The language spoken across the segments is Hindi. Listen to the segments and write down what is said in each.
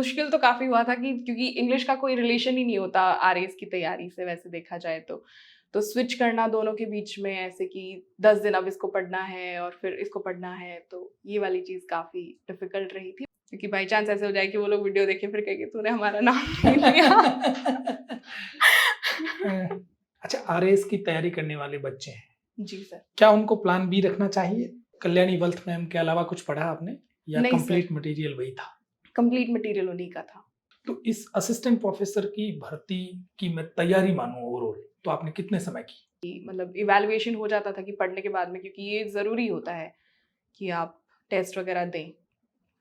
मुश्किल तो काफ़ी हुआ था कि क्योंकि इंग्लिश का कोई रिलेशन ही नहीं होता आरएएस की तैयारी से वैसे देखा जाए तो स्विच करना दोनों के बीच में ऐसे कि 10 दिन अब इसको पढ़ना है और फिर इसको पढ़ना है, तो ये वाली चीज़ काफ़ी डिफ़िकल्ट रही थी। क्योंकि बाई चांस ऐसे हो जाए कि वो लोग वीडियो देखें फिर कहेंगे तूने हमारा नाम नहीं लिया। अच्छा, आरएएस की तैयारी करने वाले बच्चे हैं, जी सर। क्या उनको प्लान बी रखना चाहिए? कल्याणी वेल्थ मैम के अलावा कुछ पढ़ा आपने या नहीं कंप्लीट सर, मटेरियल वही था? कंप्लीट मटेरियल उन्हीं का था। तो इस असिस्टेंट प्रोफेसर की भर्ती की मैं तैयारी मानूं ओवरऑल, तो आपने कितने समय की? मतलब इवैल्यूएशन हो जाता था कि पढ़ने के बाद में, क्योंकि ये ज़रूरी होता है कि आप टेस्ट वगैरह दें।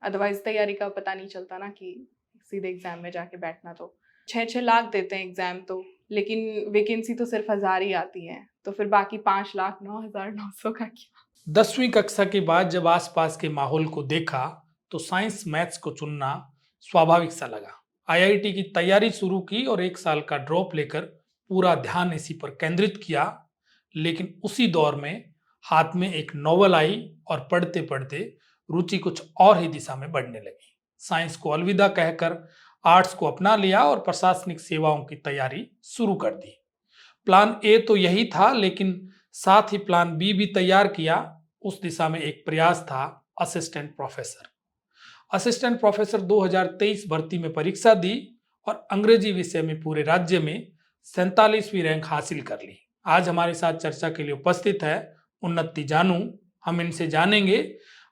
अदरवाइज़ तैयारी का पता नहीं चलता ना कि सीधे एग्ज़ाम में जाके बैठना। तो 6-6 लाख देते हैं एग्ज़ाम तो, लेकिन वैकेंसी तो सिर्फ 1000 ही आती हैं, तो फिर बाकी 5 लाख 9,900 का क्या? 10वीं कक्षा के बाद जब आसपास के माहौल को देखा तो साइंस मैथ्स को चुनना स्वाभाविक सा लगा। आईआईटी की तैयारी शुरू की और 1 साल का ड्रॉप लेकर पूरा ध्यान इसी पर केंद्रित किया। लेकिन उसी दौर में हाथ में एक नॉवल आई और पढ़ते पढ़ते रुचि कुछ और ही दिशा में बढ़ने लगी। साइंस को अलविदा कहकर आर्ट्स को अपना लिया और प्रशासनिक सेवाओं की तैयारी शुरू कर दी। प्लान ए तो यही था, लेकिन साथ ही प्लान बी भी तैयार किया। उस दिशा में एक प्रयास था असिस्टेंट प्रोफेसर। असिस्टेंट प्रोफेसर 2023 भर्ती में परीक्षा दी और अंग्रेजी विषय में पूरे राज्य में 47वीं रैंक हासिल कर ली। आज हमारे साथ चर्चा के लिए उपस्थित है उन्नति जानू। हम इनसे जानेंगे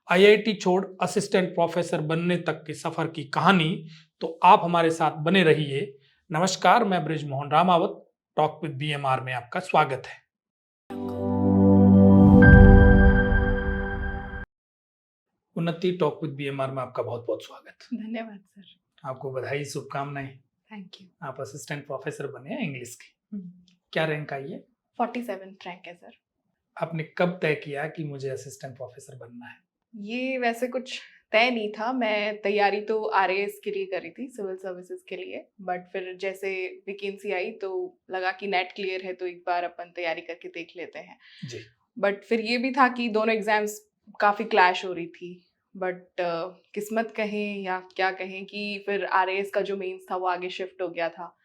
आईआईटी छोड़ असिस्टेंट प्रोफेसर बनने तक के सफर की कहानी। तो आप हमारे साथ बने रहिए। नमस्कार, मैं Brijmohan Ramawat, talk with BMR में आपका स्वागत है। उन्नति, टॉक विद बीएमआर में आपका बहुत बहुत स्वागत। धन्यवाद सर। आपको बधाई, शुभकामनाएं। Thank you. आप असिस्टेंट प्रोफेसर बने हैं इंग्लिश के। क्या रैंक आई है? 47th रैंक है सर। आपने कब तय किया कि मुझे असिस्टेंट प्रोफेसर बनना है? ये वैसे कुछ तय नहीं था, मैं तैयारी तो आरएएस के लिए करी थी, सिविल सर्विसेज के लिए, बट फिर जैसे वैकेंसी आई तो लगा कि नेट क्लियर है तो एक बार अपन तैयारी करके देख लेते हैं। जी। बट फिर ये भी था कि दोनों एग्जाम्स काफ़ी क्लैश हो रही थी, बट किस्मत कहें या क्या कहें कि फिर आरएएस का जो मेंस था वो आगे शिफ्ट हो गया था,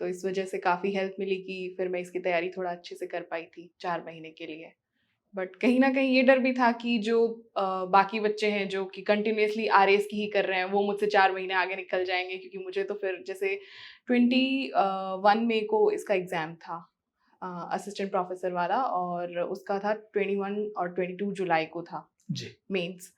तो इस वजह से काफ़ी हेल्प मिली कि फिर मैं इसकी तैयारी थोड़ा अच्छे से कर पाई थी 4 महीने के लिए। बट कहीं न कहीं ये डर भी था कि जो बाकी बच्चे हैं जो कि कंटिन्यूअसली आरएएस की ही कर रहे हैं, वो मुझसे 4 महीने आगे निकल जाएँगे, क्योंकि मुझे तो फिर जैसे 21 मई को इसका एग्ज़ाम था असिस्टेंट प्रोफेसर वाला, और उसका था 21 और 22 जुलाई को था जी। मेंस।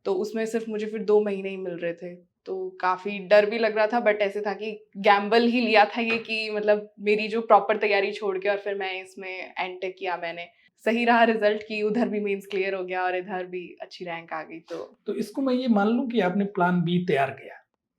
तो उसमें सिर्फ मुझे फिर 2 महीने ही मिल रहे थे, तो काफ़ी डर भी लग रहा था, बट ऐसे था कि गैम्बल ही लिया था ये कि मतलब मेरी जो प्रॉपर तैयारी छोड़ के और फिर मैं इसमें एमटेक किया मैंने। सही रहा रिजल्ट कि उधर भी मेंस क्लियर हो गया और इधर भी अच्छी रैंक आ गई। तो इसको मैं ये मान लूं कि आपने प्लान बी तैयार किया?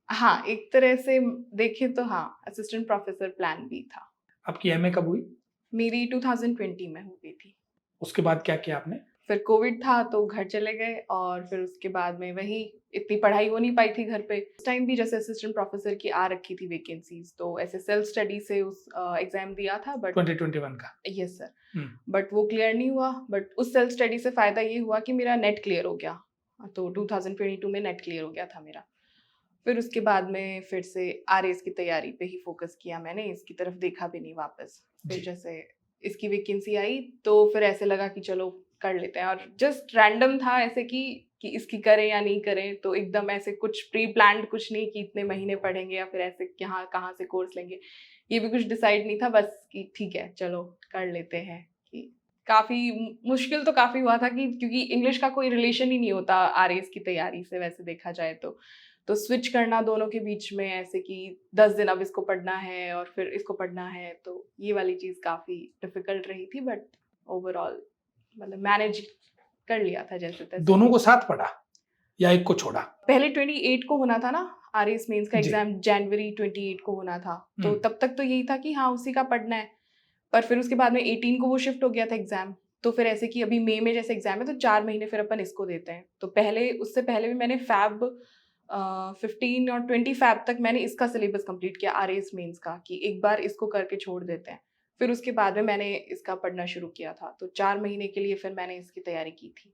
हाँ, एक तरह से देखें तो हाँ, असिस्टेंट प्रोफेसर प्लान बी था। आपकी एमए कब हुई? मेरी 2020 में हो गई थी। उसके बाद क्या किया आपने? फिर कोविड था तो घर चले गए, और फिर उसके बाद में वही इतनी पढ़ाई हो नहीं पाई थी घर पे। उस टाइम भी जैसे असिस्टेंट प्रोफेसर की आ रखी थी वैकेंसीज, तो ऐसे सेल्फ स्टडी से उस एग्जाम दिया था, बट 2021 का? Yes sir. बट वो क्लियर नहीं हुआ। बट उस सेल्फ स्टडी से फ़ायदा ये हुआ कि मेरा नेट क्लियर हो गया, तो 2022 में नेट क्लियर हो गया था मेरा। फिर उसके बाद में फिर से आरएएस की तैयारी पे ही फोकस किया मैंने, इसकी तरफ देखा भी नहीं वापस। फिर जैसे इसकी वैकेंसी आई तो फिर ऐसे लगा कि चलो कर लेते हैं, और जस्ट रैंडम था ऐसे कि इसकी करें या नहीं करें, तो एकदम ऐसे कुछ प्री प्लान्ड कुछ नहीं कि इतने महीने पढ़ेंगे या फिर ऐसे यहाँ कहाँ से कोर्स लेंगे, ये भी कुछ डिसाइड नहीं था, बस कि ठीक है चलो कर लेते हैं। कि काफ़ी मुश्किल तो काफ़ी हुआ था कि क्योंकि इंग्लिश का कोई रिलेशन ही नहीं होता आरएएस की तैयारी से वैसे देखा जाए तो स्विच करना दोनों के बीच में ऐसे कि 10 दिन अब इसको पढ़ना है और फिर इसको पढ़ना है, तो ये वाली चीज़ काफ़ी डिफ़िकल्ट रही थी, बट ओवरऑल मतलब मैनेज कर लिया था जैसे तैसे। दोनों को साथ पढ़ा या एक को छोड़ा? पहले 28 को होना था ना आरएएस मेंस का एग्जाम, जनवरी 28 को होना था, तो तब तक तो यही था कि हाँ उसी का पढ़ना है। पर फिर उसके बाद में 18 को वो शिफ्ट हो गया था एग्जाम, तो फिर ऐसे कि अभी मई में जैसे एग्जाम है तो 4 महीने फिर अपन इसको देते हैं। तो पहले उससे पहले भी मैंने फैब 15 और 20 फैब तक मैंने इसका सिलेबस कंप्लीट किया आरएएस मेंस का, कि एक बार इसको करके छोड़ देते हैं। फिर उसके बाद में मैंने इसका पढ़ना शुरू किया था, तो 4 महीने के लिए फिर मैंने इसकी तैयारी की थी।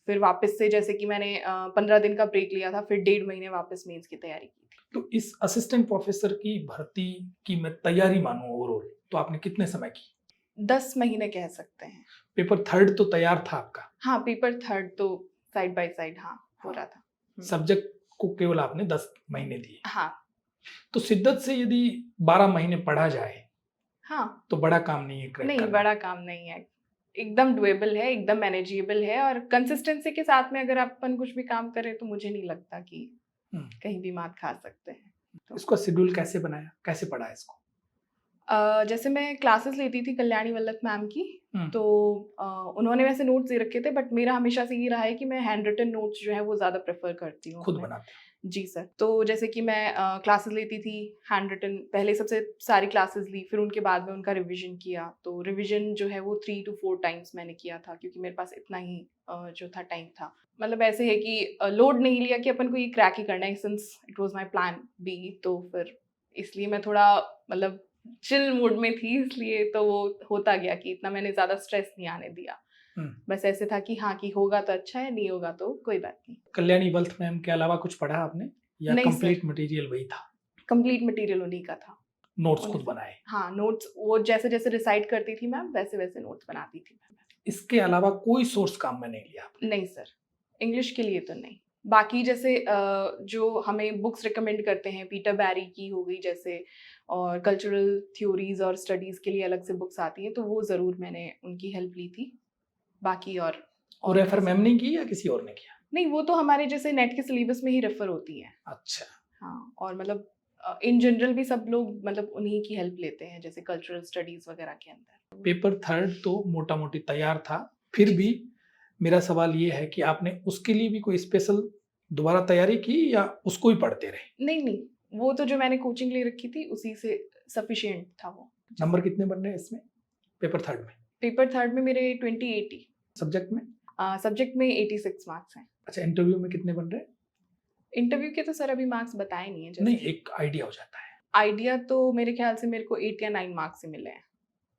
फिर वापस से जैसे कि मैंने 15 दिन का ब्रेक लिया था, फिर 1.5 महीने वापस मेंस की तैयारी की थी। तो इस असिस्टेंट प्रोफेसर की भर्ती की मैं तैयारी मानूं ओवरऑल, तो आपने कितने समय की? 10 महीने कह सकते हैं। पेपर थर्ड तो तैयार था आपका, हाँ, पेपर थर्ड तो साइड बाय साइड हाँ, हो हाँ। रहा था। सब्जेक्ट को केवल आपने 10 महीने दिए। हाँ, तो शिद्दत से यदि 12 महीने पढ़ा जाए हाँ। तो बड़ा काम नहीं है क्रैक नहीं, करना। बड़ा काम नहीं है। एकदम डुएबल है, एकदम मैनेजेबल है और कंसिस्टेंसी के साथ में अगर अपन कुछ भी काम करें तो मुझे नहीं लगता कि हम्म, कहीं भी मात खा सकते हैं। तो इसको शेड्यूल कैसे बनाया, कैसे पढ़ा इसको? जैसे मैं क्लासेस लेती थी कल्याणी वल्लभ मैम की, हम्म, तो उन्होंने वैसे नोट्स दे रखे थे, बट मेरा हमेशा से ये रहा है कि मैं हैंड रिटन नोट्स जो है वो ज़्यादा प्रेफर करती हूँ खुद अपने। बनाते हो? जी सर। तो जैसे कि मैं क्लासेस लेती थी हैंड रिटन, पहले सबसे सारी क्लासेस ली, फिर उनके बाद में उनका रिवीजन किया। तो रिवीजन जो है वो 3 to 4 टाइम्स मैंने किया था, क्योंकि मेरे पास इतना ही जो था टाइम था। मतलब ऐसे है कि लोड नहीं लिया कि अपन को ये क्रैक ही करना है, since it was my plan B. तो फिर इसलिए मैं थोड़ा मतलब चिल मूड में थी, इसलिए तो वो होता गया कि इतना मैंने ज़्यादा स्ट्रेस नहीं आने दिया। हम्म, बस ऐसे था कि हाँ, कि होगा तो अच्छा है, नहीं होगा तो कोई बात नहीं। कल्याणी वेल्थ मैम के अलावा कुछ पढ़ा आपने या नहीं सर, कंप्लीट मटेरियल वही था? कंप्लीट मटेरियल उन्हीं का था। नोट्स खुद उन्हीं से बनाए? हाँ, नोट्स वो जैसे-जैसे रिसाइट करती थी मैम, वैसे-वैसे नोट्स बनाती थी मैं। इसके अलावा कोई सोर्स काम में नहीं लिया आपने? नहीं सर, इंग्लिश के लिए तो नहीं। बाकी जैसे जो हमें बुक्स रिकमेंड करते हैं, पीटर बैरी की हो गई जैसे, और कल्चरल थ्योरीज़ और स्टडीज़ के लिए अलग से बुक्स आती हैं, तो वो ज़रूर मैंने उनकी हेल्प ली थी। बाकी वो और रेफर किसी मैम ने की या किसी और ने किया? नहीं, वो तो हमारे जैसे नेट के सिलेबस में ही रेफ़र होती हैं। अच्छा। हाँ, और मतलब इन जनरल भी सब लोग मतलब उन्हीं की हेल्प लेते हैं, जैसे कल्चरल स्टडीज़ वगैरह के अंदर। पेपर थर्ड तो मोटा मोटी तैयार था, फिर जी भी सर। मेरा सवाल ये है कि आपने उसके लिए भी कोई स्पेशल दोबारा तैयारी की या उसको ही पढ़ते रहे? नहीं, नहीं, वो तो जो मैंने कोचिंग ले रखी थी उसी से सफिशिएंट था वो। नंबर कितने बन रहे हैं इसमें, पेपर थर्ड में? पेपर थर्ड में मेरे 20/80, सब्जेक्ट में? सब्जेक्ट में 86 मार्क्स हैं। अच्छा, इंटरव्यू में कितने बन रहे हैं? इंटरव्यू के तो सर अभी मार्क्स बताए नहीं है नहीं, जैसे। एक आइडिया हो जाता है। आइडिया तो मेरे ख्याल से मेरे को 8 या 9 मार्क्स ही मिले हैं।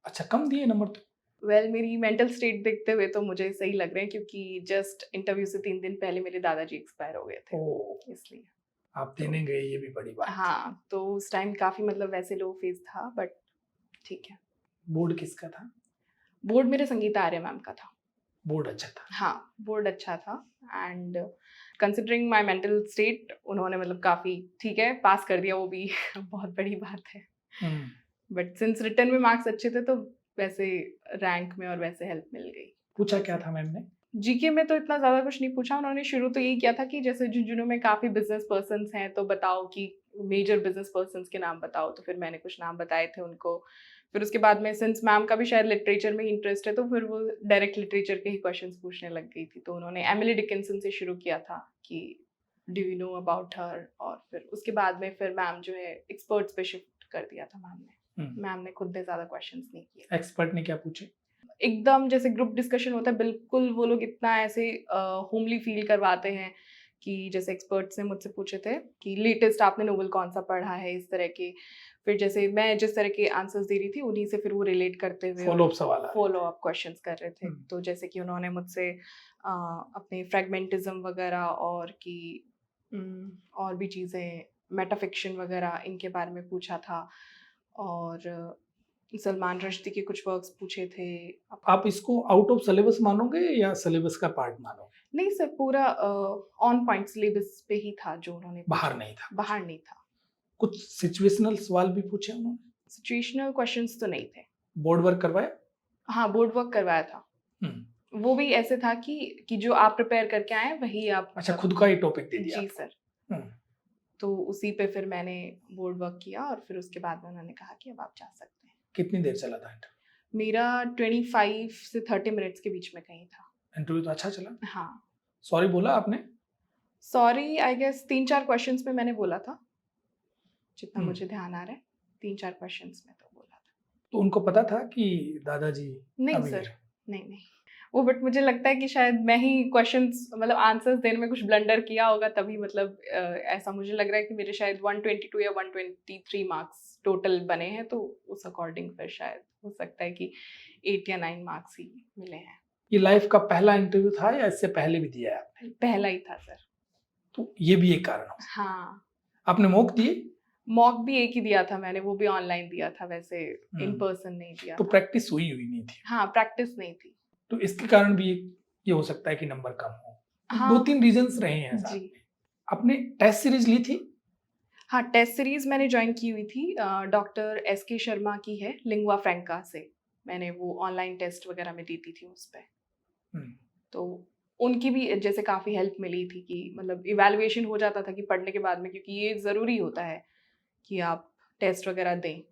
अच्छा, कम दिए नंबर तो? वेल मेरी मेंटल स्टेट देखते हुए तो मुझे सही लग रहे हैं, क्योंकि जस्ट इंटरव्यू से 3 दिन पहले मेरे दादाजी एक्सपायर हो गए थे, ओ, इसलिए। आप तो देने गए, ये भी बड़ी बात। हाँ, तो उस टाइम काफ़ी मतलब वैसे लो फेज़ था, बट ठीक है। बोर्ड किसका था? बोर्ड मेरे संगीता आर्य मैम का था। बोर्ड अच्छा था? हाँ, बोर्ड अच्छा था, and considering my mental state उन्होंने मतलब काफ़ी ठीक है, पास कर दिया वो भी बहुत बड़ी बात है। हम्म, बट सिंस रिटन में मार्क्स अच्छे थे तो वैसे रैंक में और वैसे हेल्प मिल गई। पूछा क्या था मैम ने? जीके में तो इतना ज़्यादा कुछ नहीं पूछा, उन्होंने शुरू तो यही किया था कि जैसे झुंझुनू में काफ़ी बिज़नेस पर्सन्स हैं, तो बताओ कि मेजर बिज़नेस पर्सन्स के नाम बताओ, तो फिर मैंने कुछ नाम बताए थे उनको। फिर उसके बाद में सिंस मैम का भी शायद लिटरेचर में ही इंटरेस्ट है, तो फिर वो डायरेक्ट लिटरेचर के ही क्वेश्चंस पूछने लग गई थी। तो उन्होंने एमिली डिकिंसन से शुरू किया था कि do you know about her, और फिर उसके बाद में फिर मैम जो है एक्सपर्ट्स पे शिफ्ट कर दिया था मैम ने। मैम ने खुद ने ज़्यादा क्वेश्चंस नहीं किए। एक्सपर्ट ने क्या पूछे? एकदम जैसे ग्रुप डिस्कशन होता है, बिल्कुल वो लोग इतना ऐसे होमली फील करवाते हैं कि जैसे एक्सपर्ट्स ने मुझसे पूछे थे कि लेटेस्ट आपने नोवेल कौन सा पढ़ा है, इस तरह के। फिर जैसे मैं जिस तरह के आंसर्स दे रही थी उन्हीं से फिर वो रिलेट करते हुए फॉलो अप सवाल आ रहे फॉलो अप क्वेश्चंस कर रहे थे। थे। तो जैसे कि उन्होंने मुझसे अपने फ्रेगमेंटिज्म वगैरह और कि और भी चीज़ें, मेटाफिक्शन वगैरह इनके बारे में पूछा था, और सलमान रश्दी के कुछ वर्क्स पूछे थे। आप इसको आउट ऑफ सिलेबस मानोगे या सिलेबस का पार्ट मानोगे? नहीं सर, पूरा ऑन पॉइंट सिलेबस पे ही था जो उन्होंने बाहर पूछा। नहीं था? बाहर नहीं था। कुछ सिचुएशनल सवाल भी पूछे उन्होंने? सिचुएशनल क्वेश्चंस तो नहीं थे। बोर्ड वर्क करवाया? हाँ, बोर्ड वर्क करवाया था। वो भी ऐसे था कि जो आप प्रिपेयर करके आए वही आप अच्छा, खुद का ही टॉपिक दे दिया जी आपको? सर। तो उसी पे फिर मैंने बोर्ड वर्क किया, और फिर उसके बाद में उन्होंने कहा कि अब आप जा सकते हैं। कितनी देर चला था इंटरव्यू? मेरा 25 से 30 मिनट्स के बीच में कहीं था। इंटरव्यू तो अच्छा चला? हाँ। सॉरी बोला आपने? सॉरी आई गेस 3-4 क्वेश्चंस में मैंने बोला था, जितना हम्म, मुझे ध्यान आ रहा है। 3-4 क्वेश्चंस में तो बोला था। तो उनको पता था कि दादाजी नहीं अभी सर, गए? नहीं, नहीं। वो बट मुझे लगता है कि शायद मैं ही क्वेश्चंस मतलब आंसर्स देने में कुछ ब्लंडर किया होगा, तभी मतलब ऐसा मुझे लग रहा है कि मेरे शायद 122 या 123 मार्क्स टोटल बने हैं, तो उस अकॉर्डिंग फिर शायद हो सकता है कि 8 या 9 मार्क्स ही मिले हैं। ये लाइफ का पहला इंटरव्यू था या इससे पहले भी दिया है आपने? पहला ही था सर। तो ये भी एक कारण हो सकता हाँ। है। आपने मॉक दिए? मॉक भी एक ही दिया था मैंने, वो भी ऑनलाइन दिया था, वैसे इन हम्म, पर्सन नहीं दिया तो था। प्रैक्टिस हुई नहीं थी, हाँ, प्रैक्टिस नहीं थी। तो इसके कारण भी ये हो सकता है कि नंबर कम हो। तो हाँ 2-3 रीजंस रहे हैं साथ जी। में। आपने टेस्ट सीरीज ली थी? हाँ, टेस्ट सीरीज मैंने ज्वाइन की हुई थी, डॉक्टर SK शर्मा की है, लिंगुआ फ्रैंका से। मैंने वो ऑनलाइन टेस्ट वगैरह में दी थी उस पे। हम्म, तो उनकी भी जैसे काफ़ी हेल्प मिली थी कि मतलब इवैल्यूएशन हो जाता था कि पढ़ने के बाद में, क्योंकि ये ज़रूरी होता है कि आप टेस्ट वगैरह दें।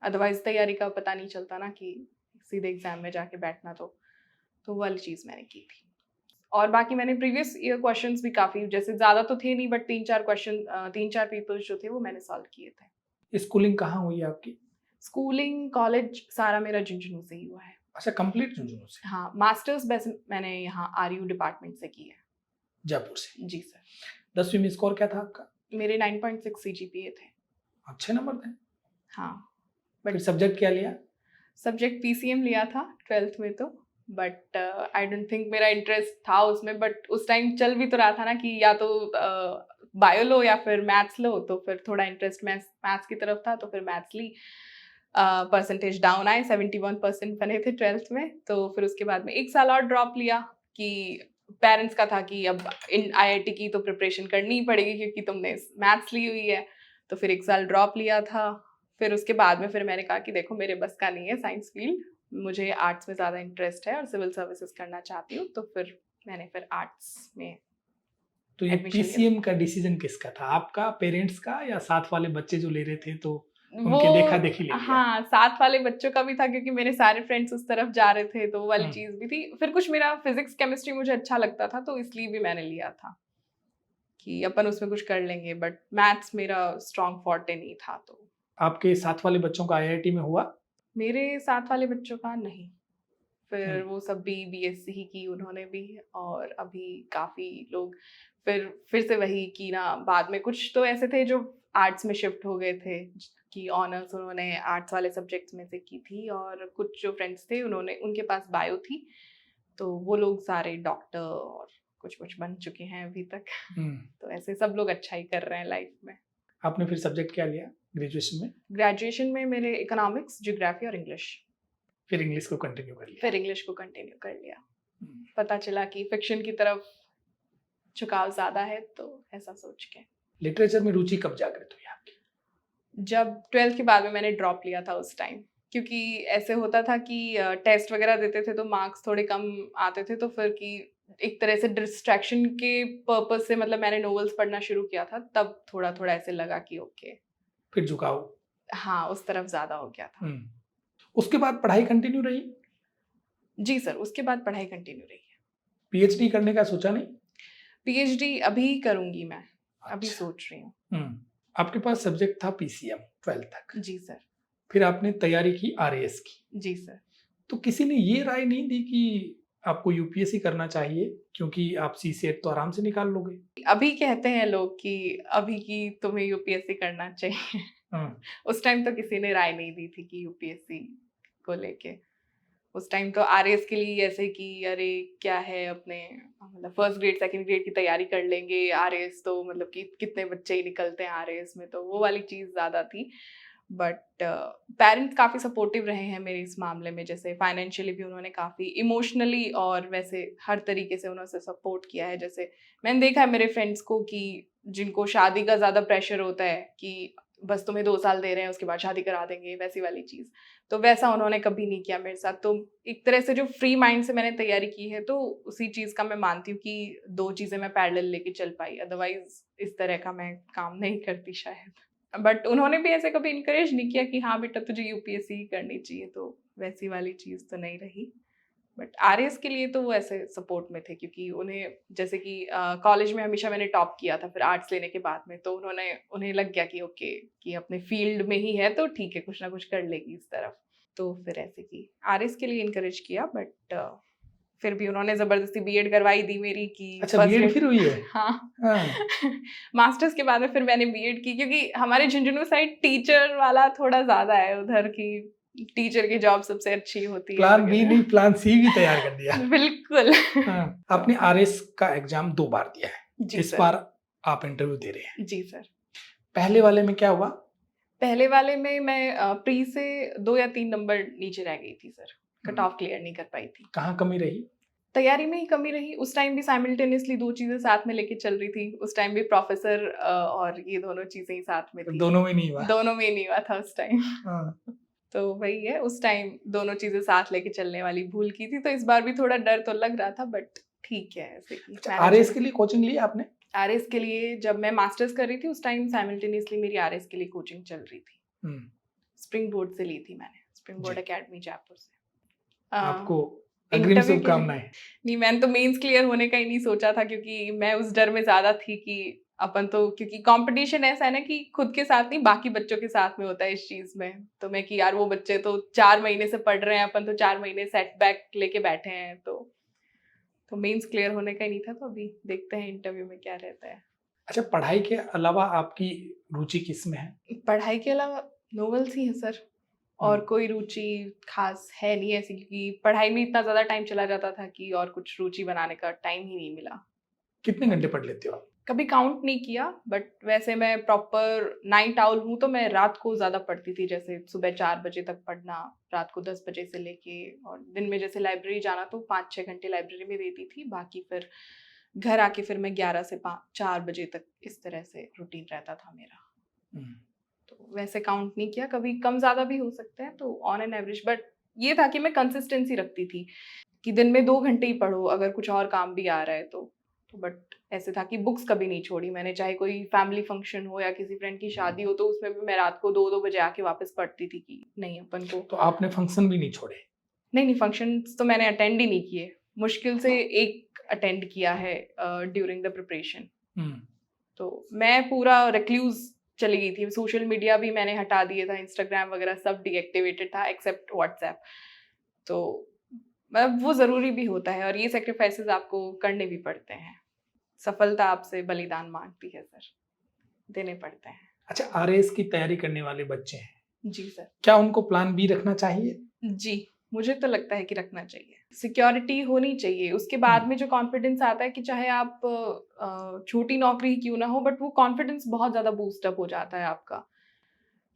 अदरवाइज़ तैयारी का पता नहीं चलता ना, कि सीधे एग्ज़ाम में जाके बैठना। तो वो वाली चीज़ मैंने की थी। और बाकी मैंने प्रीवियस ईयर क्वेश्चंस भी काफ़ी, जैसे ज़्यादा तो थे नहीं, बट 3-4 क्वेश्चन 3-4 पेपर्स जो थे वो मैंने सॉल्व किए थे। स्कूलिंग कहाँ हुई है आपकी? स्कूलिंग, कॉलेज सारा मेरा झुंझुनू से ही हुआ है। अच्छा, कंप्लीट झुंझुनू से? हाँ, मास्टर्स बस मैंने यहाँ RU डिपार्टमेंट से की है। जयपुर से? जी सर। 10वीं में स्कोर क्या था आपका? मेरे 9.6 CGPA थे। अच्छे नंबर थे। हाँ, फिर बट सब्जेक्ट क्या लिया? सब्जेक्ट PCM लिया था 12th में तो। बट आई डोंट थिंक मेरा इंटरेस्ट था उसमें, बट उस टाइम चल भी तो रहा था ना कि या तो बायो लो या फिर मैथ्स लो, तो फिर थोड़ा इंटरेस्ट मैथ्स की तरफ था, तो फिर मैथ्स ली। परसेंटेज डाउन आए, 71% बने थे 12th में। तो फिर उसके बाद में 1 साल और ड्रॉप लिया कि पेरेंट्स का था कि अब इन IIT की तो प्रिपरेशन करनी ही पड़ेगी क्योंकि तुमने मैथ्स ली हुई है। तो फिर 1 साल ड्रॉप लिया था। फिर उसके बाद में फिर मैंने कहा कि देखो मेरे बस का नहीं है साइंस फील्ड, मुझे आर्ट्स में ज़्यादा इंटरेस्ट है और सिविल सर्विसेज करना चाहती हूँ। तो फिर मैंने फिर आर्ट्स में तो ये एडमिशन लिया। PCM का डिसीजन किसका था, आपका, पेरेंट्स का, या साथ वाले बच्चे जो ले रहे थे तो वो उनके देखा देखी ले लिया? हाँ, साथ वाले बच्चों का भी था क्योंकि मेरे सारे फ्रेंड्स उस तरफ जा रहे थे, तो वो वाली हम्म, चीज़ भी थी। फिर कुछ मेरा फिजिक्स केमिस्ट्री मुझे अच्छा लगता था, तो इसलिए भी मैंने लिया था कि अपन उसमें कुछ कर लेंगे, बट मैथ्स मेरा स्ट्रॉन्ग फॉर्टे नहीं था। तो आपके साथ वाले बच्चों का IIT में हुआ? मेरे साथ वाले बच्चों का नहीं, फिर हम्म, वो सब भी BSc ही की उन्होंने भी। और अभी काफ़ी लोग फिर से वही की ना, बाद में कुछ तो ऐसे थे जो आर्ट्स में शिफ्ट हो गए थे कि ऑनर्स उन्होंने आर्ट्स वाले सब्जेक्ट्स में से की थी, और कुछ जो फ्रेंड्स थे उन्होंने, उनके पास बायो थी, तो वो लोग सारे डॉक्टर और कुछ कुछ बन चुके हैं अभी तक। हम्म। तो ऐसे सब लोग अच्छा ही कर रहे हैं लाइफ में। आपने फिर सब्जेक्ट क्या लिया ग्रेजुएशन में? ग्रेजुएशन में मेरे इकोनॉमिक्स, ज्योग्राफी और इंग्लिश। फिर इंग्लिश को कंटिन्यू कर लिया? फिर इंग्लिश को कंटिन्यू कर लिया। हम्म, पता चला कि फिक्शन की तरफ झुकाव ज़्यादा है, तो ऐसा सोच के। लिटरेचर में रुचि कब जागृत हुई आपकी? जब 12th के बाद में मैंने ड्रॉप लिया था उस टाइम, क्योंकि ऐसे होता था कि टेस्ट वगैरह देते थे तो मार्क्स थोड़े कम आते थे, तो फिर कि एक तरह से डिस्ट्रैक्शन के पर्पज से मतलब मैंने नॉवेल्स पढ़ना शुरू किया था, तब थोड़ा थोड़ा ऐसे लगा कि ओके, फिर झुकाव? हाँ, उस तरफ ज़्यादा हो गया था। उसके बाद पढ़ाई कंटिन्यू रही? जी सर, उसके बाद पढ़ाई कंटिन्यू रही है। PhD करने का सोचा नहीं? PhD अभी करूँगी मैं, अभी अच्छा। सोच रही हूँ। आपके पास सब्जेक्ट था PCM 12th तक, जी सर। फिर आपने तैयारी की RAS की, जी सर। तो किसी ने ये राय नहीं दी कि आपको UPSC करना चाहिए क्योंकि आप CSET तो आराम से निकाल लोगे? अभी कहते हैं लोग कि अभी की तुम्हें UPSC करना चाहिए। हाँ, उस टाइम तो किसी ने राय नहीं दी थी कि UPSC को लेके। उस टाइम तो RAS के लिए ऐसे कि अरे क्या है, अपने मतलब फर्स्ट ग्रेड सेकंड ग्रेड की तैयारी कर लेंगे, RAS तो मतलब कि कितने बच्चे ही निकलते हैं RAS में, तो वो वाली चीज़ ज़्यादा थी। बट पेरेंट्स काफ़ी सपोर्टिव रहे हैं मेरे इस मामले में, जैसे फाइनेंशियली भी उन्होंने काफ़ी, इमोशनली और वैसे हर तरीके से उन्होंने सपोर्ट किया है। जैसे मैंने देखा है मेरे फ्रेंड्स को कि जिनको शादी का ज़्यादा प्रेशर होता है कि बस तुम्हें 2 साल दे रहे हैं उसके बाद शादी करा देंगे, वैसी वाली चीज़, तो वैसा उन्होंने कभी नहीं किया मेरे साथ। तो एक तरह से जो फ्री माइंड से मैंने तैयारी की है, तो उसी चीज़ का मैं मानती हूँ कि 2 चीज़ें मैं पैरेलल लेके चल पाई, अदरवाइज़ इस तरह का मैं काम नहीं करती शायद। बट उन्होंने भी ऐसे कभी इनकरेज नहीं किया कि हाँ बेटा तुझे UPSC ही करनी चाहिए, तो वैसी वाली चीज़ तो नहीं रही। बट RAS के लिए तो वो ऐसे सपोर्ट में थे क्योंकि उन्हें जैसे कि कॉलेज में हमेशा मैंने टॉप किया था फिर आर्ट्स लेने के बाद में, तो उन्हें लग गया कि ओके, कि अपने फील्ड में ही है तो ठीक है, कुछ ना कुछ कर लेगी इस तरफ, तो फिर ऐसे की RAS के लिए इनकरेज किया। बट फिर भी उन्होंने ज़बरदस्ती BEd करवाई दी मेरी कि अच्छा, फर्स्ट BEd ग्रेड। फिर हुई है? हाँ। हाँ, मास्टर्स के बाद में फिर मैंने BEd की, क्योंकि हमारे झुंझुनू साइड टीचर वाला थोड़ा ज़्यादा है उधर की, टीचर की जॉब सबसे अच्छी होती है प्लान B वगैरह। नहीं, प्लान C भी तैयार कर दिया। बिल्कुल। हाँ, आपने RAS का एग्जाम 2 बार दिया है, जी इस सर। बार आप इंटरव्यू दे रहे हैं, जी सर। पहले वाले में क्या हुआ? पहले वाले में मैं प्री से 2 या 3 नंबर नीचे रह गई थी सर, कट ऑफ क्लियर नहीं कर पाई थी। कहाँ कमी रही? तैयारी में ही कमी रही, उस टाइम भी साइमल्टेनियसली 2 चीज़ें साथ में लेके चल रही थी, उस टाइम भी प्रोफ़ेसर और ये दोनों चीज़ें ही साथ में थी। दोनों में नहीं हुआ? दोनों में ही नहीं हुआ था उस टाइम। हाँ। तो वही है, उस टाइम दोनों चीज़ें साथ लेके चलने वाली भूल की थी, तो इस बार भी थोड़ा डर तो लग रहा था, बट ठीक है ऐसे ही अच्छा, मैनेज आरएस हो के लिए कोचिंग ली आपने? आरएस के लिए जब मैं मास्टर्स कर रही थी, उस टाइम साइमल्टेनियसली मेरी आरएस के लिए कोचिंग चल रही थी। हम्म, स्प्रिंग बोर्ड से ली थी मैंने, स्प्रिंग बोर्ड जी। अकेडमी जयपुर से। आपको अग्रिम इंटरव्यू के लिए शुभकामनाएं। नहीं, मैंने तो मेंस क्लियर होने का ही नहीं सोचा था, क्योंकि मैं उस डर में ज़्यादा थी कि अपन तो, क्योंकि कंपटीशन ऐसा है ना कि खुद के साथ नहीं बाकी बच्चों के साथ में होता है इस चीज़ में। तो मैं कि यार वो बच्चे तो 4 महीने से पढ़ रहे हैं, अपन तो 4 महीने सेटबैक लेके बैठे हैं, तो मेंस क्लियर होने का ही नहीं था। तो अभी देखते हैं इंटरव्यू में क्या रहता है। अच्छा, पढ़ाई के अलावा आपकी रुचि किस में है? पढ़ाई के अलावा नॉवेल्स ही हैं सर, और कोई रुचि खास है नहीं ऐसी, क्योंकि पढ़ाई में इतना ज़्यादा टाइम चला जाता था कि और कुछ रुचि बनाने का टाइम ही नहीं मिला। कितने घंटे पढ़ लेते हो आप? कभी काउंट नहीं किया, बट वैसे मैं प्रॉपर नाइट आउल हूँ, तो मैं रात को ज़्यादा पढ़ती थी, जैसे सुबह 4 बजे तक पढ़ना, रात को 10 बजे से लेके, और दिन में जैसे लाइब्रेरी जाना तो 5-6 घंटे लाइब्रेरी में देती थी, बाकी फिर घर आके फिर मैं 11 से 4 बजे तक, इस तरह से रूटीन रहता था मेरा। तो वैसे काउंट नहीं किया, कभी कम ज़्यादा भी हो सकता है, तो ऑन एन एवरेज। बट ये था कि मैं कंसिस्टेंसी रखती थी कि दिन में 2 घंटे ही पढ़ो, अगर कुछ और काम भी आ रहा है तो बट ऐसे था कि बुक्स कभी नहीं छोड़ी मैंने, चाहे कोई फैमिली फंक्शन हो या किसी फ्रेंड की शादी हो, तो उसमें भी मैं रात को 2-2 बजे आके वापस पढ़ती थी कि नहीं अपन को। तो आपने फंक्शन भी नहीं छोड़े? नहीं, फंक्शंस तो मैंने अटेंड ही नहीं किए, मुश्किल से एक अटेंड किया है ड्यूरिंग द प्रिपरेशन। तो मैं पूरा रिक्लूज चली गई थी, सोशल मीडिया भी मैंने हटा दिया था, इंस्टाग्राम वगैरह सब डीएक्टिवेटेड था एक्सेप्ट व्हाट्सएप। तो वो ज़रूरी भी होता है, और ये सेक्रीफाइसेस आपको करने भी पड़ते हैं। सफलता आपसे बलिदान मांगती है सर, देने पड़ते हैं। अच्छा, आरएस की तैयारी करने वाले बच्चे हैं, जी सर। क्या उनको प्लान बी रखना चाहिए? जी, मुझे तो लगता है कि रखना चाहिए, सिक्योरिटी होनी चाहिए, उसके बाद में जो कॉन्फिडेंस आता है कि चाहे आप छोटी नौकरी ही क्यों ना हो, बट वो कॉन्फिडेंस बहुत ज़्यादा बूस्ट अप हो जाता है आपका।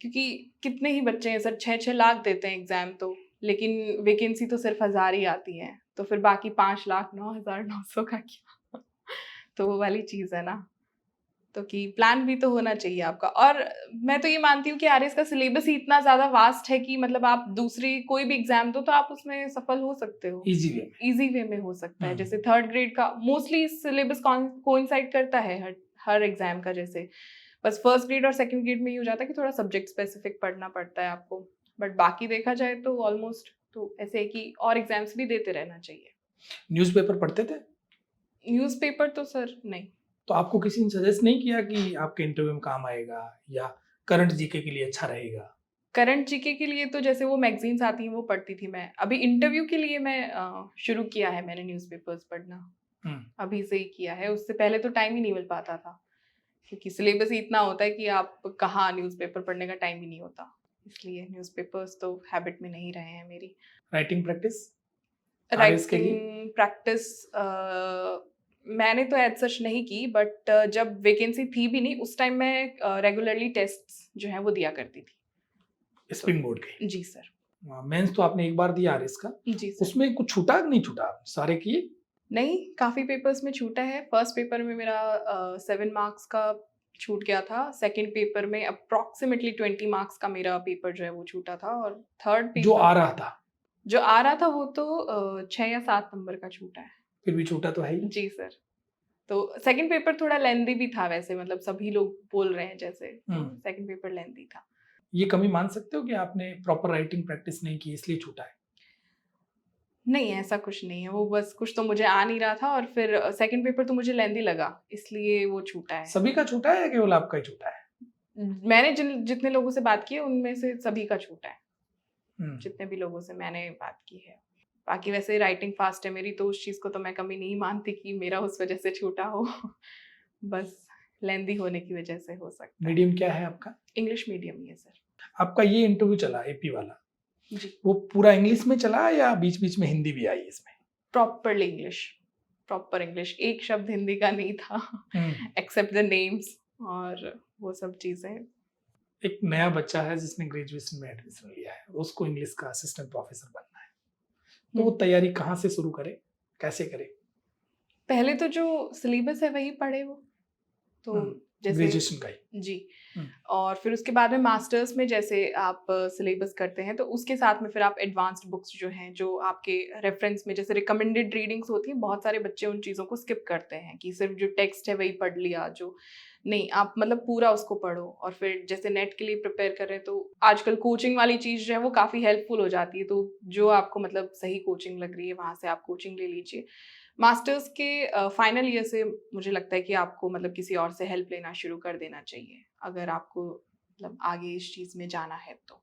क्योंकि कितने ही बच्चे हैं सर, 6-6 लाख देते हैं एग्ज़ाम तो, लेकिन वैकेंसी तो सिर्फ 1000 ही आती है, तो फिर बाकी 5 लाख 9,900 का क्या? तो वो वाली चीज़ है ना, तो कि प्लान भी तो होना चाहिए आपका। और मैं तो ये मानती हूँ कि आरएस का सिलेबस ही इतना ज़्यादा वास्ट है कि मतलब आप दूसरी कोई भी एग्ज़ाम दो तो आप उसमें सफल हो सकते हो। इजी वे में। ईज़ी वे में हो सकता है, जैसे 3rd ग्रेड का मोस्टली सिलेबस कोइंसाइड करता है हर एग्ज़ाम का, जैसे बस 1st ग्रेड और 2nd ग्रेड में ये हो जाता है कि थोड़ा सब्जेक्ट स्पेसिफिक पढ़ना पड़ता है आपको, बट बाकी देखा जाए तो ऑलमोस्ट तो ऐसे है कि और एग्ज़ाम्स भी देते रहना चाहिए। न्यूज़पेपर पढ़ते थे? न्यूज़पेपर तो सर नहीं। तो आपको किसी ने सजेस्ट नहीं किया कि आपके इंटरव्यू में काम आएगा या करंट जीके के लिए अच्छा रहेगा? करंट जीके के लिए तो जैसे वो मैगजीन्स आती हैं वो पढ़ती थी मैं। अभी इंटरव्यू के लिए मैं शुरू किया है मैंने न्यूज़पेपर्स पढ़ना, अभी से ही किया है, उससे पहले तो टाइम ही नहीं मिल पाता था, क्योंकि सिलेबस ही इतना होता है कि आप कहाँ न्यूज़पेपर पढ़ने का टाइम ही नहीं होता, इसलिए न्यूज़पेपर्स तो हैबिट में नहीं रहे हैं मेरी। Writing practice? राइटिंग प्रैक्टिस मैंने तो एज सच नहीं की, बट जब वैकेंसी थी भी नहीं उस टाइम मैं रेगुलरली टेस्ट्स जो हैं वो दिया करती थी। स्प्रिंग बोर्ड के? जी सर। मेंस तो आपने एक बार दिया आरएस का, जी सर। उसमें कुछ छूटा नहीं छूटा? सारे किए? नहीं, काफ़ी पेपर्स में छूटा है। फर्स्ट पेपर में मेरा 7 मार्क्स का छूट गया था, सेकंड पेपर में अप्रॉक्सिमेटली 20 मार्क्स का मेरा पेपर जो है वो छूटा था, और थर्ड पेपर जो आ रहा था वो तो 6 या 7 नंबर का छूटा है। फिर भी छूटा तो है ही। जी सर। तो सेकंड पेपर थोड़ा लेंथी भी था वैसे, मतलब सभी लोग बोल रहे हैं जैसे, सेकंड पेपर लेंथी था। ये कमी मान सकते हो कि आपने प्रॉपर राइटिंग प्रैक्टिस नहीं की इसलिए छूटा है? नहीं, ऐसा कुछ नहीं है, वो बस कुछ तो मुझे आ नहीं रहा था, और फिर सेकंड पेपर तो मुझे लेंथी लगा, इसलिए वो छूटा है। सभी का छूटा है या केवल आपका ही छूटा है? मैंने जितने लोगों से बात की है उनमें से सभी का छूटा है, जितने भी लोगों से मैंने बात की है। बाकी वैसे राइटिंग फास्ट है मेरी, तो उस चीज़ को तो मैं कमी नहीं मानती कि मेरा उस वजह से छूटा हो। बस लेंदी होने की वजह से हो सकता है। मीडियम क्या है आपका? इंग्लिश मीडियम ही है सर। आपका ये इंटरव्यू चला एपी वाला, जी। वो पूरा इंग्लिश में चला या बीच बीच में हिंदी भी आई इसमें? प्रॉपर इंग्लिश, एक शब्द हिंदी का नहीं था एक्सेप्ट द नेम्स, और वो सब चीज़ें। एक नया बच्चा है जिसने ग्रेजुएशन में एडमिशन लिया है, उसको इंग्लिश का असिस्टेंट प्रोफेसर बनना है, तो वो तैयारी कहाँ से शुरू करे, कैसे करे? पहले तो जो सिलेबस है वही पढ़े वो। तो जैसे ग्रेजुएशन का ही। जी। हम्म, और फिर उसके बाद में मास्टर्स में जैसे आप सिलेबस करते हैं तो उसके साथ में फिर आप एडवांस्ड बुक्स जो हैं जो आपके रेफरेंस में जैसे रिकमेंडेड रीडिंग्स होती हैं, बहुत सारे बच्चे उन चीज़ों को स्किप करते हैं कि सिर्फ जो टेक्स्ट है वही पढ़ लिया। जो नहीं, आप मतलब पूरा उसको पढ़ो। और फिर जैसे नेट के लिए प्रिपेयर कर रहे हैं तो आजकल कोचिंग वाली चीज़ जो है वो काफ़ी हेल्पफुल हो जाती है। तो जो आपको मतलब सही कोचिंग लग रही है वहाँ से आप कोचिंग ले लीजिए। मास्टर्स के फाइनल ईयर से मुझे लगता है कि आपको मतलब किसी और से हेल्प लेना शुरू कर देना चाहिए, अगर आपको मतलब आगे इस चीज़ में जाना है तो।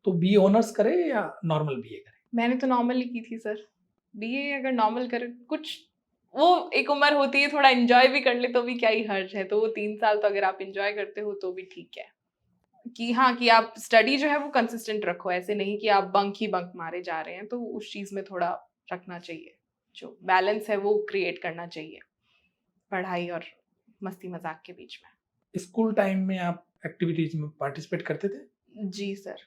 तो बी ऑनर्स करे या नॉर्मल बीए करे? मैंने तो नॉर्मल ही की थी सर। बीए अगर नॉर्मल करे, कुछ वो एक उम्र होती है थोड़ा एंजॉय भी कर ले तो भी क्या ही हर्ज है। तो वो 3 साल तो अगर आप एंजॉय करते हो तो भी ठीक है। कि हाँ, कि आप स्टडी जो है वो कंसिस्टेंट रखो, ऐसे नहीं कि आप बंक ही बंक मारे जा रहे हैं। तो उस चीज़ में थोड़ा रखना चाहिए, जो बैलेंस है वो क्रिएट करना चाहिए पढ़ाई और मस्ती मजाक के बीच में। स्कूल टाइम में आप एक्टिविटीज में पार्टिसिपेट करते थे? जी सर।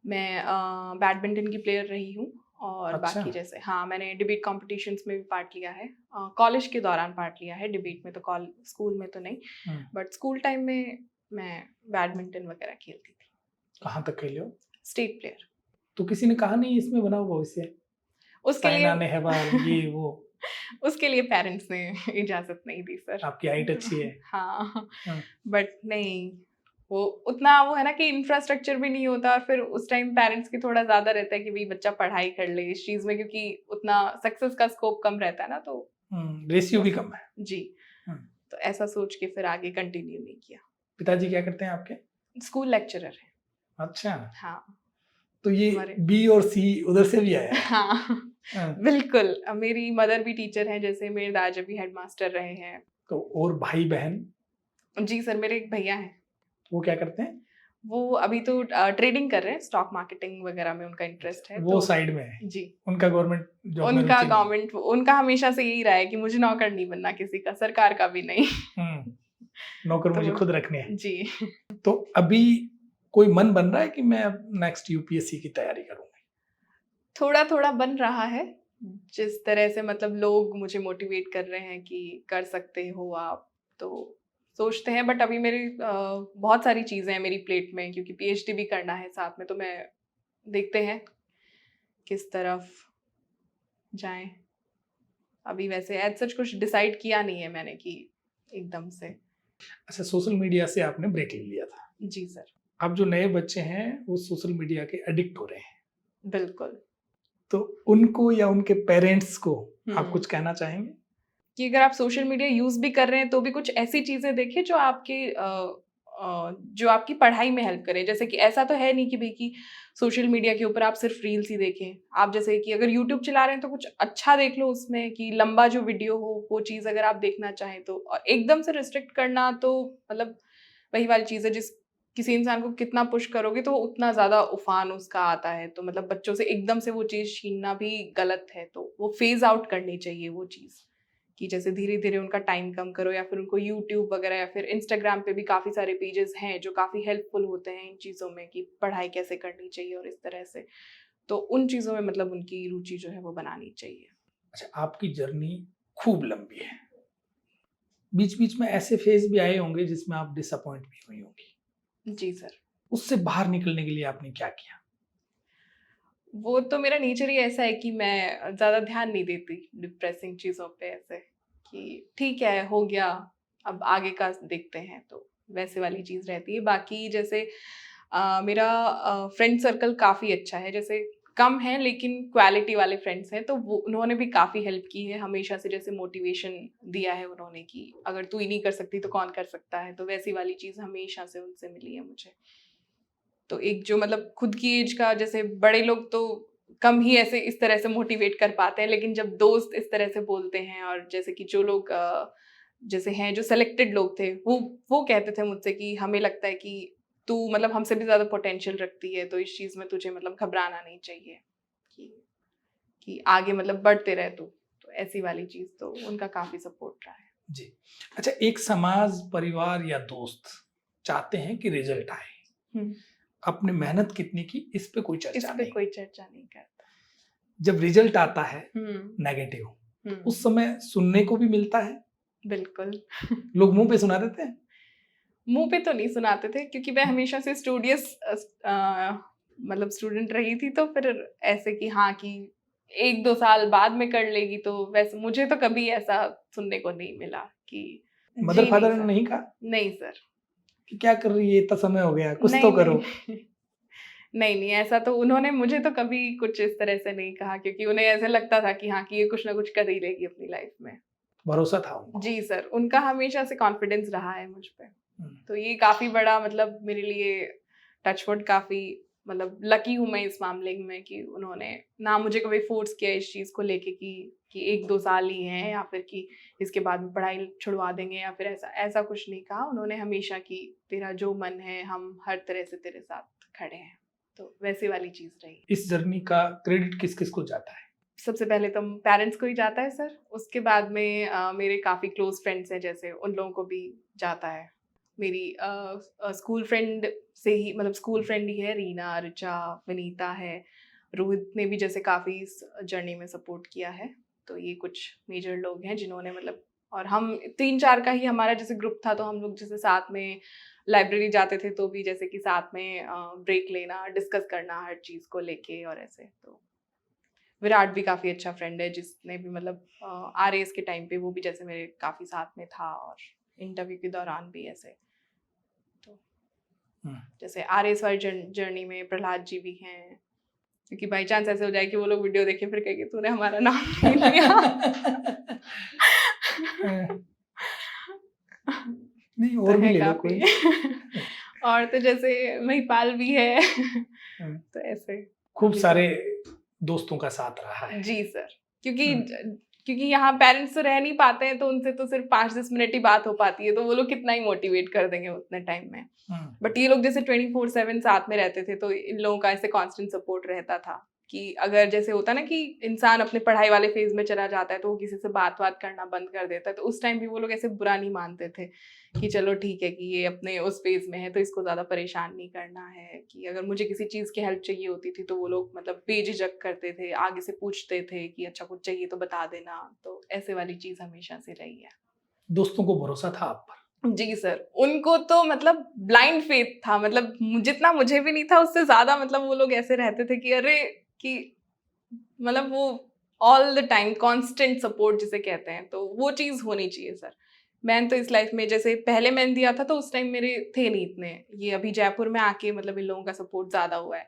मैं बैडमिंटन की प्लेयर रही हूँ। और अच्छा। बाकी जैसे हाँ, मैंने डिबेट कॉम्पिटिशन्स में भी पार्ट लिया है। कॉलेज के दौरान पार्ट लिया है डिबेट में, तो स्कूल में तो नहीं। बट स्कूल टाइम में मैं बैडमिंटन वगैरह खेलती थी। कहाँ तक खेले हो? State player. तो किसी ने कहा नहीं इसमें बनाओ भविष्य, उसके साइना लिए नेहवाल ये वो? उसके लिए पेरेंट्स ने इजाजत नहीं दी सर। आपकी हाइट अच्छी है। हाँ, हाँ। बट नहीं, वो उतना वो है ना कि इंफ्रास्ट्रक्चर भी नहीं होता। और फिर उस टाइम पेरेंट्स की थोड़ा ज्यादा रहता है कि भाई बच्चा पढ़ाई कर ले इस चीज में, क्योंकि उतना सक्सेस का स्कोप कम रहता है ना। तो रेशियो भी कम है। जी, हम्म। तो ऐसा सोच के फिर आगे कंटिन्यू नहीं किया। पिताजी क्या करते हैं आपके? स्कूल लेक्चरर है। अच्छा, हाँ, तो ये हमारे बी और सी उधर से भी आया है। हाँ, हाँ। बिल्कुल। मेरी मदर भी टीचर हैं, जैसे मेरे दादा भी हेडमास्टर रहे हैं। तो और भाई बहन? जी सर, मेरे एक भैया हैं। वो क्या करते हैं? वो अभी तो ट्रेडिंग कर रहे हैं, स्टॉक मार्केटिंग वगैरह में उनका इंटरेस्ट है। वो तो साइड में है, जी, उनका गवर्नमेंट जॉब में उनका रुचि नहीं? गवर्नमेंट, उनका हमेशा से यही रहा है कि मुझे नौकर नहीं बनना किसी का, सरकार का भी नहीं। नौकर तो मुझे खुद रखने हैं। जी, तो अभी कोई मन बन रहा है कि मैं अब नेक्स्ट यूपीएससी की तैयारी करूंगी? थोड़ा थोड़ा बन रहा है। जिस तरह से मतलब लोग मुझे मोटिवेट कर रहे हैं कि कर सकते हो आप, तो सोचते हैं। बट अभी मेरी बहुत सारी चीज़ें हैं मेरी प्लेट में, क्योंकि पीएचडी भी करना है साथ में। तो मैं देखते हैं किस तरफ जाएं। अभी वैसे एज सच कुछ डिसाइड किया नहीं है मैंने कि एकदम से। अच्छा, सोशल मीडिया से आपने ब्रेक ले लिया था। जी सर। अब जो नए बच्चे हैं वो सोशल मीडिया के एडिक्ट हो रहे हैं, बिल्कुल। तो उनको या उनके पेरेंट्स को आप हम्म। कुछ कहना चाहेंगे? कि अगर आप सोशल मीडिया यूज भी कर रहे हैं तो भी कुछ ऐसी चीजें देखें जो जो आपकी पढ़ाई में हेल्प करे। जैसे कि ऐसा तो है नहीं कि भाई कि सोशल मीडिया के ऊपर आप सिर्फ रील्स ही देखें। आप जैसे कि अगर यूट्यूब चला रहे हैं तो कुछ अच्छा देख लो उसमें, कि लंबा जो वीडियो हो वो चीज़ अगर आप देखना चाहें तो। और एकदम से रिस्ट्रिक्ट करना तो मतलब वही वाली चीज़ है, जिस किसी इंसान को कितना पुश करोगे तो उतना ज़्यादा उफान उसका आता है। तो मतलब बच्चों से एकदम से वो चीज़ छीनना भी गलत है। तो वो फेज आउट करनी चाहिए वो चीज़, कि जैसे धीरे धीरे उनका टाइम कम करो, या फिर उनको यूट्यूब वगैरह या फिर इंस्टाग्राम पे भी काफ़ी सारे पेजेस हैं जो काफ़ी हेल्पफुल होते हैं इन चीज़ों में, कि पढ़ाई कैसे करनी चाहिए और इस तरह से। तो उन चीज़ों में मतलब उनकी रुचि जो है वो बनानी चाहिए। अच्छा, आपकी जर्नी खूब लंबी है, बीच बीच में ऐसे फेज भी आए होंगे जिसमें आप डिसअपॉइंट भी हुई होंगी, जी सर। उससे बाहर निकलने के लिए आपने क्या किया? वो तो मेरा नेचर ही ऐसा है कि मैं ज़्यादा ध्यान नहीं देती डिप्रेसिंग चीज़ों पे, ऐसे कि ठीक है हो गया अब आगे का देखते हैं। तो वैसे वाली चीज़ रहती है। बाकी जैसे मेरा फ्रेंड सर्कल काफ़ी अच्छा है। जैसे कम है लेकिन क्वालिटी वाले फ्रेंड्स हैं, तो वो उन्होंने भी काफ़ी हेल्प की है हमेशा से। जैसे मोटिवेशन दिया है उन्होंने कि अगर तू ही नहीं कर सकती तो कौन कर सकता है। तो वैसी वाली चीज़ हमेशा से उनसे मिली है मुझे। तो एक जो मतलब खुद की एज का, जैसे बड़े लोग तो कम ही ऐसे इस तरह से मोटिवेट कर पाते हैं, लेकिन जब दोस्त इस तरह से बोलते हैं, और जैसे कि जो लोग जैसे हैं जो सेलेक्टेड लोग थे, वो कहते थे मुझसे कि हमें लगता है कि तू मतलब हमसे भी ज़्यादा पोटेंशियल रखती है, तो इस चीज़ में तुझे मतलब घबराना नहीं चाहिए, कि आगे मतलब बढ़ते रहे तू। तो ऐसी वाली चीज़ तो उनका काफ़ी सपोर्ट रहा है। जी। अच्छा, एक समाज, परिवार या दोस्त चाहते हैं कि रिजल्ट आए, हम्म, आपने मेहनत कितनी की इस पे कोई इस चर्चा पे नहीं। कोई चर्चा नहीं करता। जब रिजल्ट आता है हम्म। नेगेटिव, तो हम्म। उस समय सुनने को भी मिलता है, बिल्कुल। लोग मुंह पे सुना देते हैं। मुंह पे तो नहीं सुनाते थे क्योंकि मैं हमेशा से स्टूडियस मतलब स्टूडेंट रही थी, तो फिर ऐसे कि हाँ कि 1-2 साल बाद में कर लेगी, तो वैसे मुझे तो कभी ऐसा सुनने को नहीं मिला कि मदर जी नहीं फादर ने सर। नहीं कहा नहीं सर। कि क्या कर रही है, इतना समय हो गया, कुछ तो नहीं करो। नहीं नहीं नहीं, ऐसा तो उन्होंने मुझे तो कभी कुछ इस तरह से नहीं कहा, क्योंकि उन्हें ऐसे लगता था कि हाँ कि ये कुछ ना कुछ कर ही लेगी अपनी लाइफ में। भरोसा था उनको। जी सर, उनका हमेशा से कॉन्फिडेंस रहा है मुझ पे। हम्म। तो ये काफ़ी बड़ा मतलब मेरे लिए टचवुड काफ़ी मतलब लकी हूँ मैं इस मामले में कि उन्होंने ना मुझे कभी फोर्स किया इस चीज़ को लेके कि 1-2 साल ही हैं, या फिर कि इसके बाद में पढ़ाई छुड़वा देंगे, या फिर ऐसा ऐसा कुछ नहीं कहा उन्होंने हमेशा कि तेरा जो मन है हम हर तरह से तेरे साथ खड़े हैं। तो वैसे वाली चीज़ रही। इस जर्नी का क्रेडिट किस किस को जाता है? सबसे पहले तो पेरेंट्स को ही जाता है सर, उसके बाद में मेरे काफ़ी क्लोज फ्रेंड्स हैं, जैसे उन लोगों को भी जाता है। मेरी स्कूल फ्रेंड से ही मतलब स्कूल फ्रेंड ही है, रीना, ऋचा, विनीता है, रोहित ने भी जैसे काफ़ी इस जर्नी में सपोर्ट किया है। तो ये कुछ मेजर लोग हैं जिन्होंने मतलब, और हम 3-4 का ही हमारा जैसे ग्रुप था, तो हम लोग जैसे साथ में लाइब्रेरी जाते थे, तो भी जैसे कि साथ में ब्रेक लेना, डिस्कस करना हर चीज़ को लेके और ऐसे। तो विराट भी काफ़ी अच्छा फ्रेंड है, जिसने भी मतलब आरएएस के टाइम पे वो भी जैसे मेरे काफ़ी साथ में था, और इंटरव्यू के दौरान भी ऐसे। तो जैसे आरएएस वाली जर्नी में प्रहलाद जी भी हैं, क्योंकि बाई चांस ऐसे हो जाए कि वो लोग वीडियो देखें फिर कहेंगे तूने हमारा नाम नहीं लिया। नहीं, तो और भी है ले लो काफ़ी। कोई। और तो जैसे महिपाल भी है। हाँ, तो ऐसे खूब अभी सारे तो दोस्तों का साथ रहा है। जी सर, क्योंकि हम्म, क्योंकि यहाँ पेरेंट्स तो रह नहीं पाते हैं, तो उनसे तो सिर्फ 5-10 मिनट ही बात हो पाती है, तो वो लोग कितना ही मोटिवेट कर देंगे उतने टाइम में। हम्म, बट ये लोग जैसे 24/7 साथ में रहते थे, तो इन लोगों का ऐसे कांस्टेंट सपोर्ट रहता था कि अगर जैसे होता ना कि इंसान अपने पढ़ाई वाले फेज में चला जाता है, तो वो किसी से बात करना बंद कर देता है, तो उस टाइम भी वो लोग ऐसे बुरा नहीं मानते थे कि चलो ठीक है कि ये अपने उस फेज में है, तो इसको ज़्यादा परेशान नहीं करना है। कि अगर मुझे किसी चीज़ की हेल्प चाहिए होती थी, तो वो लोग मतलब बेझिझक करते थे, आगे से पूछते थे कि अच्छा कुछ चाहिए तो बता देना। तो ऐसे वाली चीज़ हमेशा से रही है। दोस्तों को भरोसा था आप पर। जी सर, उनको तो मतलब ब्लाइंड फेथ था, मतलब जितना मुझे भी नहीं था उससे ज़्यादा, मतलब वो लोग ऐसे रहते थे कि अरे कि मतलब वो all the time constant support जिसे कहते हैं, तो वो चीज़ होनी चाहिए सर। मैंने तो इस लाइफ में जैसे पहले मैंने दिया था, तो उस टाइम मेरे थे नहीं इतने, ये अभी जयपुर में आके मतलब इन लोगों का सपोर्ट ज़्यादा हुआ है।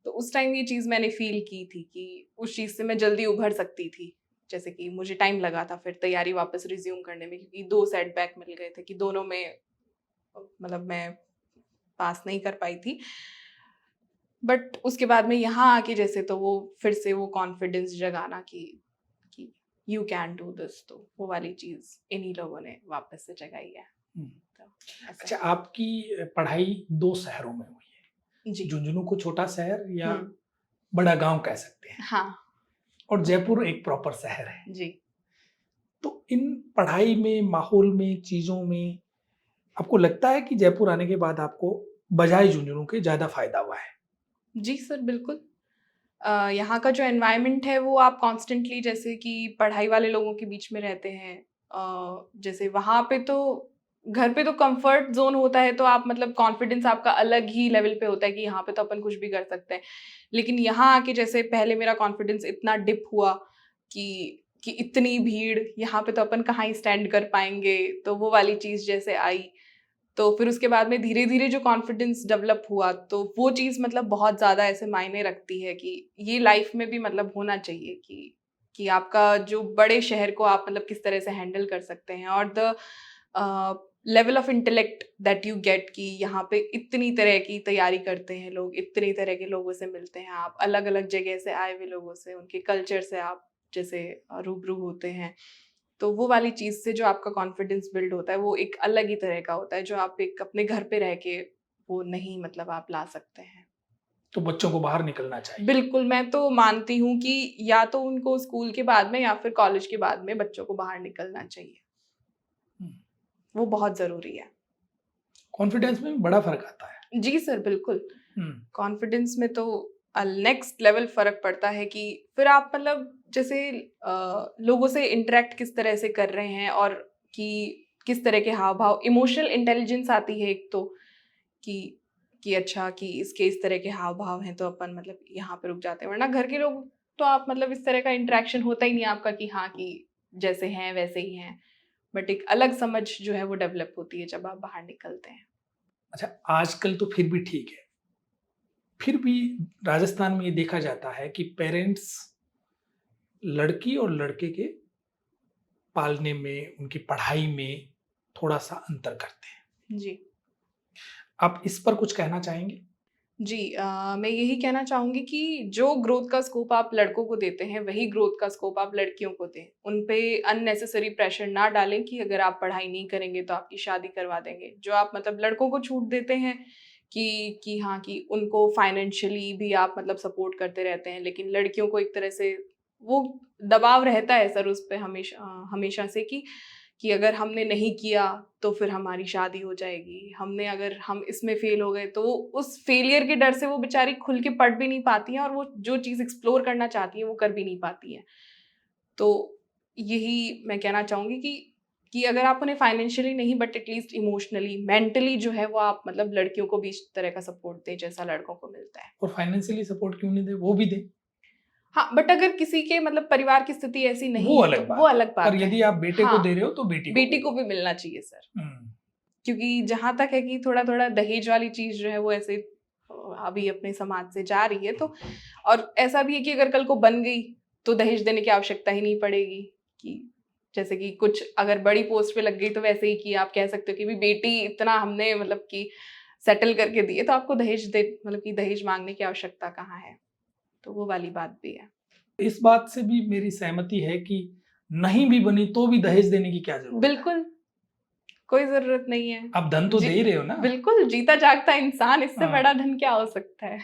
तो उस टाइम ये चीज़ मैंने फ़ील की थी कि उस चीज़ से मैं जल्दी उभर सकती थी। जैसे कि मुझे टाइम लगा था फिर तैयारी वापस रिज़्यूम करने में, क्योंकि 2 सेटबैक मिल गए थे कि दोनों में मतलब मैं पास नहीं कर पाई थी। बट उसके बाद में यहाँ आके जैसे तो वो फिर से वो कॉन्फिडेंस जगाना कि यू कैन डू दिस, तो वो वाली चीज़ इन्हीं लोगों ने वापस से जगाई है। हम्म। तो ऐसा अच्छा, है। आपकी पढ़ाई 2 शहरों में हुई है। जी। झुंझुनू को छोटा शहर या हुँ। बड़ा गाँव कह सकते हैं, हाँ। और जयपुर एक प्रॉपर शहर है। जी। तो इन पढ़ाई में, माहौल में, चीज़ों में आपको लगता है कि जयपुर आने के बाद आपको बजाय झुंझुनू के ज़्यादा फ़ायदा हुआ है? जी सर, बिल्कुल। यहाँ का जो एनवायरनमेंट है वो आप कॉन्स्टेंटली जैसे कि पढ़ाई वाले लोगों के बीच में रहते हैं। जैसे वहाँ पे तो घर पे तो कंफर्ट ज़ोन होता है, तो आप मतलब कॉन्फिडेंस आपका अलग ही लेवल पे होता है कि यहाँ पे तो अपन कुछ भी कर सकते हैं। लेकिन यहाँ आके जैसे पहले मेरा कॉन्फिडेंस इतना डिप हुआ कि इतनी भीड़, यहाँ पे तो अपन कहाँ ही स्टैंड कर पाएँगे, तो वो वाली चीज़ जैसे आई। तो फिर उसके बाद में धीरे-धीरे जो कॉन्फिडेंस डेवलप हुआ, तो वो चीज़ मतलब बहुत ज़्यादा ऐसे मायने रखती है कि ये लाइफ में भी मतलब होना चाहिए कि आपका जो बड़े शहर को आप मतलब किस तरह से हैंडल कर सकते हैं, और the level of intellect that you get कि यहाँ पे इतनी तरह की तैयारी करते हैं लोग, इतनी तरह के लोगों से मिलते हैं आप, अलग-अलग जगह से आए हुए लोगों से, उनके कल्चर से आप जैसे रूबरू होते हैं। तो वो वाली चीज़ से जो आपका कॉन्फिडेंस बिल्ड होता है, वो एक अलग ही तरह का होता है, जो आप एक अपने घर पे रह के वो नहीं मतलब आप ला सकते हैं। तो बच्चों को बाहर निकलना चाहिए। बिल्कुल, मैं तो मानती हूँ कि या तो उनको स्कूल के बाद में या फिर कॉलेज के बाद में बच्चों को बाहर निकलना चाहिए। वो बहुत ज़रूरी है। कॉन्फिडेंस में भी बड़ा फर्क आता है। जी सर, बिल्कुल। हम्म, कॉन्फिडेंस में तो नेक्स्ट लेवल फ़र्क पड़ता है कि फिर आप मतलब जैसे लोगों से इंटरैक्ट किस तरह से कर रहे हैं और कि किस तरह के हाव-भाव, इमोशनल इंटेलिजेंस आती है एक तो कि अच्छा कि इसके इस तरह के हाव-भाव हैं तो अपन मतलब यहाँ पे रुक जाते हैं। वरना घर के लोग तो आप मतलब इस तरह का इंटरैक्शन होता ही नहीं आपका कि हाँ, कि जैसे हैं वैसे ही हैं। बट एक अलग समझ जो है वो डेवलप होती है जब आप बाहर निकलते हैं। अच्छा, आजकल तो फिर भी ठीक है, फिर भी राजस्थान में ये देखा जाता है कि पेरेंट्स लड़की और लड़के के पालने में, उनकी पढ़ाई में थोड़ा सा अंतर करते हैं। जी। आप इस पर कुछ कहना चाहेंगे? जी मैं यही कहना चाहूँगी कि जो ग्रोथ का स्कोप आप लड़कों को देते हैं, वही ग्रोथ का स्कोप आप लड़कियों को दें। उन पे अननेसेसरी प्रेशर ना डालें कि अगर आप पढ़ाई नहीं करेंगे तो आपकी शादी करवा देंगे। जो आप मतलब लड़कों को छूट देते हैं कि हाँ, कि उनको फाइनेंशियली भी आप मतलब सपोर्ट करते रहते हैं, लेकिन लड़कियों को एक तरह से वो दबाव रहता है सर उस पे हमेशा से कि अगर हमने नहीं किया तो फिर हमारी शादी हो जाएगी। अगर हम इसमें फ़ेल हो गए तो वो उस फ़ेलियर के डर से वो बेचारी खुल के पढ़ भी नहीं पाती हैं और वो जो चीज़ एक्सप्लोर करना चाहती हैं वो कर भी नहीं पाती हैं। तो यही मैं कहना चाहूँगी कि अगर आप उन्हें फाइनेंशियली नहीं बट एटलीस्ट इमोशनली, मेंटली जो है वो आप मतलब लड़कियों को भी इस तरह का सपोर्ट दें जैसा लड़कों को मिलता है। और फाइनेंशियली सपोर्ट क्यों नहीं दे, वो भी दे, हाँ, बट अगर किसी के मतलब परिवार की स्थिति ऐसी नहीं वो है अलग तो बात वो है। अलग पर बात है। यदि आप बेटे को हाँ, दे रहे हो तो बेटी बेटी को दो। भी मिलना चाहिए सर। हम्म, क्योंकि जहाँ तक है कि थोड़ा-थोड़ा दहेज वाली चीज़ जो है वो ऐसे अभी अपने समाज से जा रही है तो और ऐसा भी है कि अगर कल को बन गई तो दहेज देने की आवश्यकता ही नहीं पड़ेगी कि जैसे कि कुछ अगर बड़ी पोस्ट पे लग गई तो वैसे ही कि आप कह सकते हो कि भी बेटी इतना हमने मतलब कि सेटल करके दी है तो आपको दहेज माँगने की आवश्यकता कहाँ है? तो वो वाली बात भी है। इस बात से भी मेरी सहमति है कि नहीं भी बनी तो भी दहेज देने की क्या जरूरत है? बिल्कुल, कोई ज़रूरत नहीं है। आप धन तो जी दे ही रहे हो ना। बिल्कुल, जीता जागता इंसान इससे हाँ। बड़ा धन क्या हो सकता है?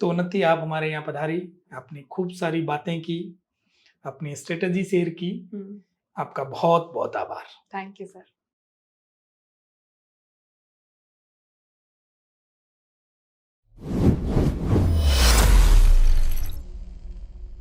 तो उन्नति, आप हमारे यहाँ पधारी, आपने खूब सारी बातें की, अपनी स्ट्रेटजी शेयर की। हुँ, आपका बहुत बहुत आभार। Thank you sir.